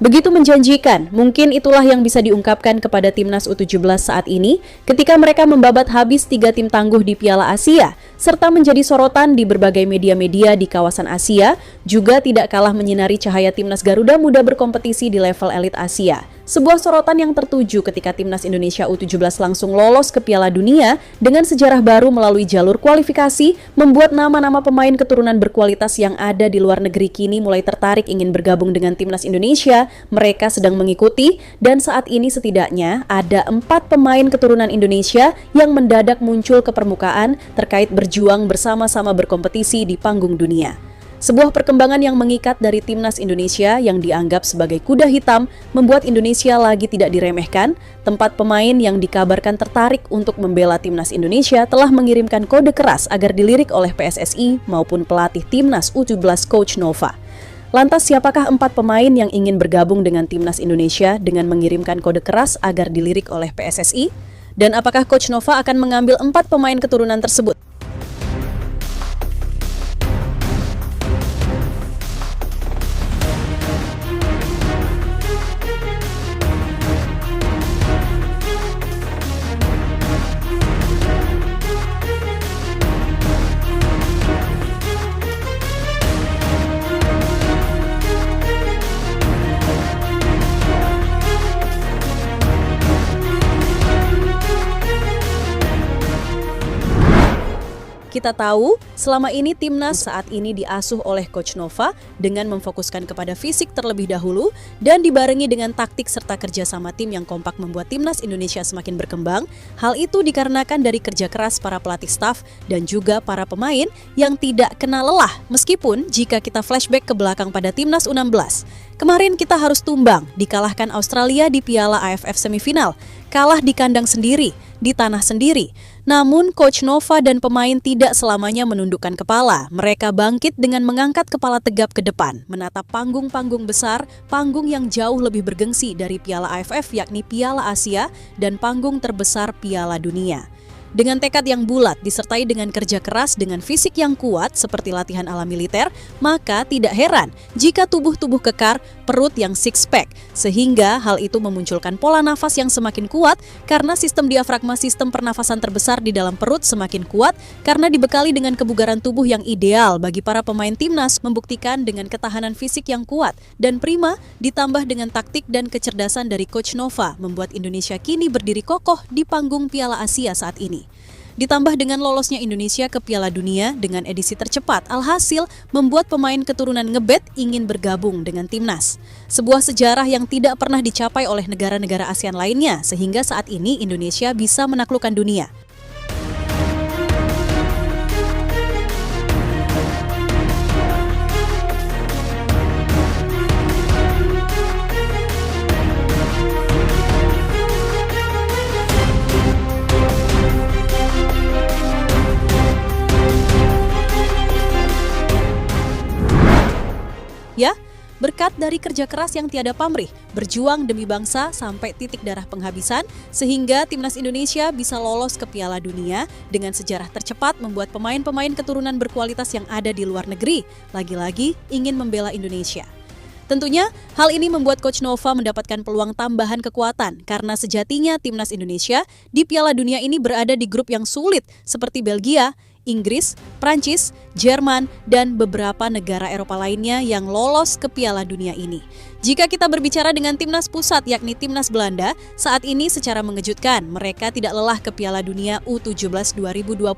Begitu menjanjikan, mungkin itulah yang bisa diungkapkan kepada Timnas U17 saat ini ketika mereka membabat habis 3 tim tangguh di Piala Asia, serta menjadi sorotan di berbagai media-media di kawasan Asia, juga tidak kalah menyinari cahaya Timnas Garuda Muda berkompetisi di level elit Asia. Sebuah sorotan yang tertuju ketika Timnas Indonesia U17 langsung lolos ke Piala Dunia dengan sejarah baru melalui jalur kualifikasi, membuat nama-nama pemain keturunan berkualitas yang ada di luar negeri kini mulai tertarik ingin bergabung dengan Timnas Indonesia. Mereka sedang mengikuti, dan saat ini setidaknya ada 4 pemain keturunan Indonesia yang mendadak muncul ke permukaan terkait berjuang bersama-sama berkompetisi di panggung dunia. Sebuah perkembangan yang mengikat dari Timnas Indonesia yang dianggap sebagai kuda hitam membuat Indonesia lagi tidak diremehkan. Tempat pemain yang dikabarkan tertarik untuk membela Timnas Indonesia telah mengirimkan kode keras agar dilirik oleh PSSI maupun pelatih Timnas U17 Coach Nova. Lantas siapakah 4 pemain yang ingin bergabung dengan Timnas Indonesia dengan mengirimkan kode keras agar dilirik oleh PSSI? Dan apakah Coach Nova akan mengambil 4 pemain keturunan tersebut? Kita tahu, selama ini Timnas saat ini diasuh oleh Coach Nova dengan memfokuskan kepada fisik terlebih dahulu dan dibarengi dengan taktik serta kerjasama tim yang kompak membuat Timnas Indonesia semakin berkembang. Hal itu dikarenakan dari kerja keras para pelatih staf dan juga para pemain yang tidak kenal lelah. Meskipun jika kita flashback ke belakang pada Timnas U16, kemarin kita harus tumbang, dikalahkan Australia di Piala AFF semifinal, kalah di kandang sendiri, di tanah sendiri. Namun Coach Nova dan pemain tidak selamanya menundukkan kepala. Mereka bangkit dengan mengangkat kepala tegap ke depan, menatap panggung-panggung besar, panggung yang jauh lebih bergengsi dari Piala AFF yakni Piala Asia dan panggung terbesar Piala Dunia. Dengan tekad yang bulat disertai dengan kerja keras dengan fisik yang kuat seperti latihan ala militer, maka tidak heran jika tubuh-tubuh kekar, perut yang six-pack, sehingga hal itu memunculkan pola nafas yang semakin kuat karena sistem diafragma sistem pernafasan terbesar di dalam perut semakin kuat karena dibekali dengan kebugaran tubuh yang ideal bagi para pemain Timnas membuktikan dengan ketahanan fisik yang kuat dan prima ditambah dengan taktik dan kecerdasan dari Coach Nova membuat Indonesia kini berdiri kokoh di panggung Piala Asia saat ini. Ditambah dengan lolosnya Indonesia ke Piala Dunia dengan edisi tercepat, alhasil membuat pemain keturunan ngebet ingin bergabung dengan Timnas. Sebuah sejarah yang tidak pernah dicapai oleh negara-negara ASEAN lainnya, sehingga saat ini Indonesia bisa menaklukkan dunia. Ya, berkat dari kerja keras yang tiada pamrih, berjuang demi bangsa sampai titik darah penghabisan, sehingga Timnas Indonesia bisa lolos ke Piala Dunia dengan sejarah tercepat membuat pemain-pemain keturunan berkualitas yang ada di luar negeri, lagi-lagi ingin membela Indonesia. Tentunya, hal ini membuat Coach Nova mendapatkan peluang tambahan kekuatan karena sejatinya Timnas Indonesia di Piala Dunia ini berada di grup yang sulit seperti Belgia, Inggris, Prancis, Jerman, dan beberapa negara Eropa lainnya yang lolos ke Piala Dunia ini. Jika kita berbicara dengan Timnas Pusat yakni Timnas Belanda, saat ini secara mengejutkan mereka tidak lelah ke Piala Dunia U17 2025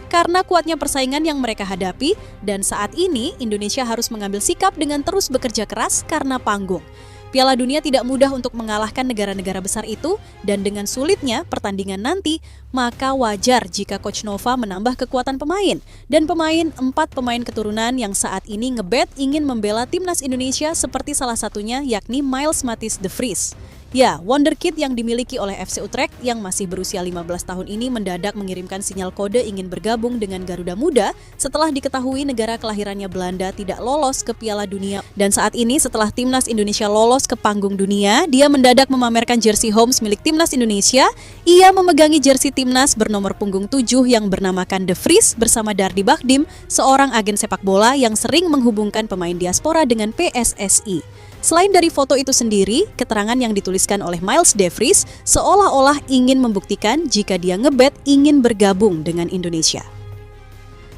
karena kuatnya persaingan yang mereka hadapi dan saat ini Indonesia harus mengambil sikap dengan terus bekerja keras karena panggung. Piala Dunia tidak mudah untuk mengalahkan negara-negara besar itu dan dengan sulitnya pertandingan nanti, maka wajar jika Coach Nova menambah kekuatan pemain. Dan 4 pemain keturunan yang saat ini ngebet ingin membela Timnas Indonesia seperti salah satunya yakni Miles Matthijs de Vries. Ya, wonderkid yang dimiliki oleh FC Utrecht yang masih berusia 15 tahun ini mendadak mengirimkan sinyal kode ingin bergabung dengan Garuda Muda setelah diketahui negara kelahirannya Belanda tidak lolos ke Piala Dunia. Dan saat ini setelah Timnas Indonesia lolos ke panggung dunia, dia mendadak memamerkan jersey Homes milik Timnas Indonesia. Ia memegangi jersey Timnas bernomor punggung 7 yang bernamakan De Vries bersama Dardi Bakhdim, seorang agen sepak bola yang sering menghubungkan pemain diaspora dengan PSSI. Selain dari foto itu sendiri, keterangan yang dituliskan oleh Miles De Vries seolah-olah ingin membuktikan jika dia ngebet ingin bergabung dengan Indonesia.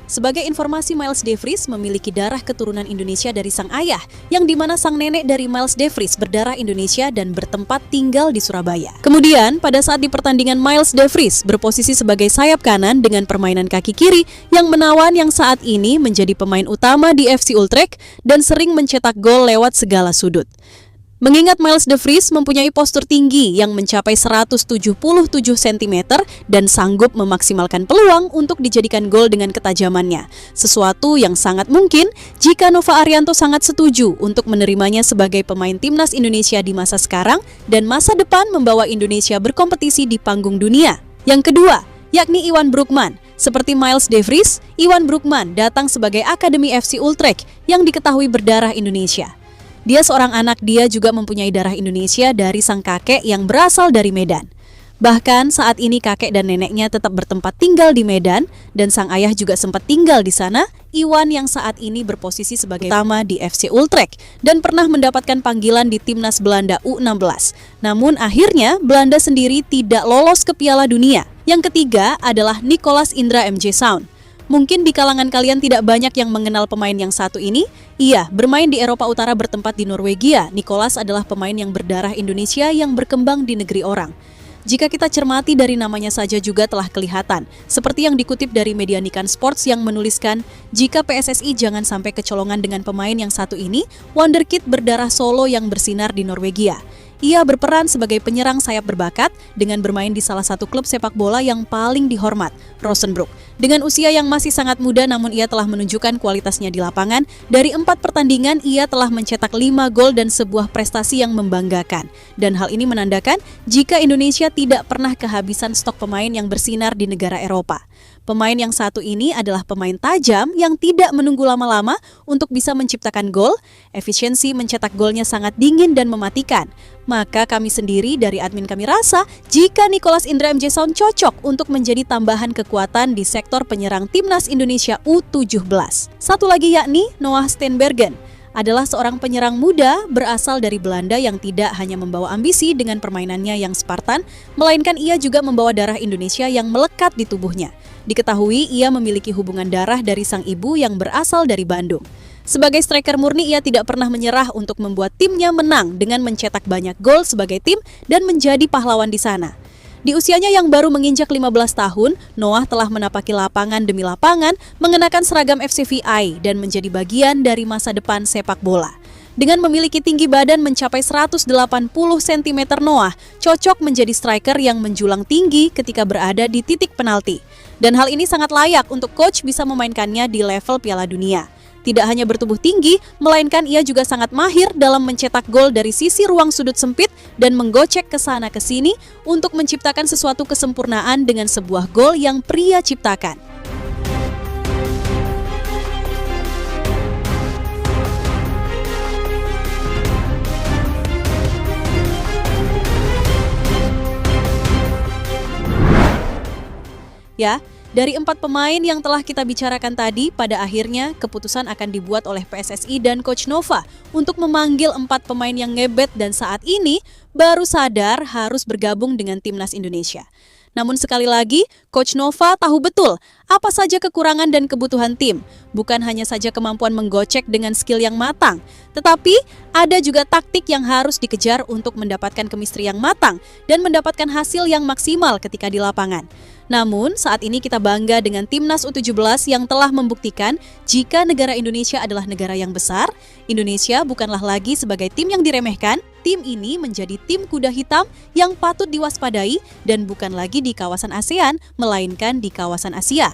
Sebagai informasi, Miles De Vries memiliki darah keturunan Indonesia dari sang ayah, yang dimana sang nenek dari Miles De Vries berdarah Indonesia dan bertempat tinggal di Surabaya. Kemudian, pada saat di pertandingan, Miles De Vries berposisi sebagai sayap kanan dengan permainan kaki kiri yang menawan, yang saat ini menjadi pemain utama di FC Utrecht dan sering mencetak gol lewat segala sudut. Mengingat Miles De Vries mempunyai postur tinggi yang mencapai 177 cm dan sanggup memaksimalkan peluang untuk dijadikan gol dengan ketajamannya. Sesuatu yang sangat mungkin jika Nova Arianto sangat setuju untuk menerimanya sebagai pemain timnas Indonesia di masa sekarang dan masa depan membawa Indonesia berkompetisi di panggung dunia. Yang kedua, yakni Iwan Broekman. Seperti Miles De Vries, Iwan Broekman datang sebagai akademi FC Utrecht yang diketahui berdarah Indonesia. Dia seorang anak, dia juga mempunyai darah Indonesia dari sang kakek yang berasal dari Medan. Bahkan saat ini kakek dan neneknya tetap bertempat tinggal di Medan dan sang ayah juga sempat tinggal di sana. Iwan yang saat ini berposisi sebagai utama di FC Utrecht dan pernah mendapatkan panggilan di timnas Belanda U16. Namun akhirnya Belanda sendiri tidak lolos ke Piala Dunia. Yang ketiga adalah Nicolas Indra MJ Sound. Mungkin di kalangan kalian tidak banyak yang mengenal pemain yang satu ini. Iya, bermain di Eropa Utara bertempat di Norwegia. Nicolas adalah pemain yang berdarah Indonesia yang berkembang di negeri orang. Jika kita cermati dari namanya saja juga telah kelihatan. Seperti yang dikutip dari media Nikan Sports yang menuliskan, jika PSSI jangan sampai kecolongan dengan pemain yang satu ini, Wonderkid berdarah Solo yang bersinar di Norwegia. Ia berperan sebagai penyerang sayap berbakat dengan bermain di salah satu klub sepak bola yang paling dihormat, Rosenborg. Dengan usia yang masih sangat muda namun ia telah menunjukkan kualitasnya di lapangan. Dari 4 pertandingan ia telah mencetak 5 gol dan sebuah prestasi yang membanggakan. Dan hal ini menandakan jika Indonesia tidak pernah kehabisan stok pemain yang bersinar di negara Eropa. Pemain yang satu ini adalah pemain tajam yang tidak menunggu lama-lama untuk bisa menciptakan gol. Efisiensi mencetak golnya sangat dingin dan mematikan. Maka kami sendiri dari admin kami rasa jika Nicolas Indra MJ Sound cocok untuk menjadi tambahan kekuatan di sektor penyerang timnas Indonesia U17. Satu lagi yakni Noah Steenbergen. Adalah seorang penyerang muda berasal dari Belanda yang tidak hanya membawa ambisi dengan permainannya yang Spartan, melainkan ia juga membawa darah Indonesia yang melekat di tubuhnya. Diketahui ia memiliki hubungan darah dari sang ibu yang berasal dari Bandung. Sebagai striker murni, ia tidak pernah menyerah untuk membuat timnya menang dengan mencetak banyak gol sebagai tim dan menjadi pahlawan di sana. Di usianya yang baru menginjak 15 tahun, Noah telah menapaki lapangan demi lapangan, mengenakan seragam FCVI dan menjadi bagian dari masa depan sepak bola. Dengan memiliki tinggi badan mencapai 180 cm, Noah cocok menjadi striker yang menjulang tinggi ketika berada di titik penalti. Dan hal ini sangat layak untuk coach bisa memainkannya di level Piala Dunia. Tidak hanya bertubuh tinggi, melainkan ia juga sangat mahir dalam mencetak gol dari sisi ruang sudut sempit dan menggocek ke sana ke sini untuk menciptakan sesuatu kesempurnaan dengan sebuah gol yang pria ciptakan. Ya, dari 4 pemain yang telah kita bicarakan tadi, pada akhirnya keputusan akan dibuat oleh PSSI dan Coach Nova untuk memanggil 4 pemain yang ngebet dan saat ini baru sadar harus bergabung dengan timnas Indonesia. Namun sekali lagi, Coach Nova tahu betul apa saja kekurangan dan kebutuhan tim. Bukan hanya saja kemampuan menggocek dengan skill yang matang, tetapi ada juga taktik yang harus dikejar untuk mendapatkan chemistry yang matang dan mendapatkan hasil yang maksimal ketika di lapangan. Namun, saat ini kita bangga dengan timnas U17 yang telah membuktikan jika negara Indonesia adalah negara yang besar, Indonesia bukanlah lagi sebagai tim yang diremehkan. Tim ini menjadi tim kuda hitam yang patut diwaspadai dan bukan lagi di kawasan ASEAN, melainkan di kawasan Asia.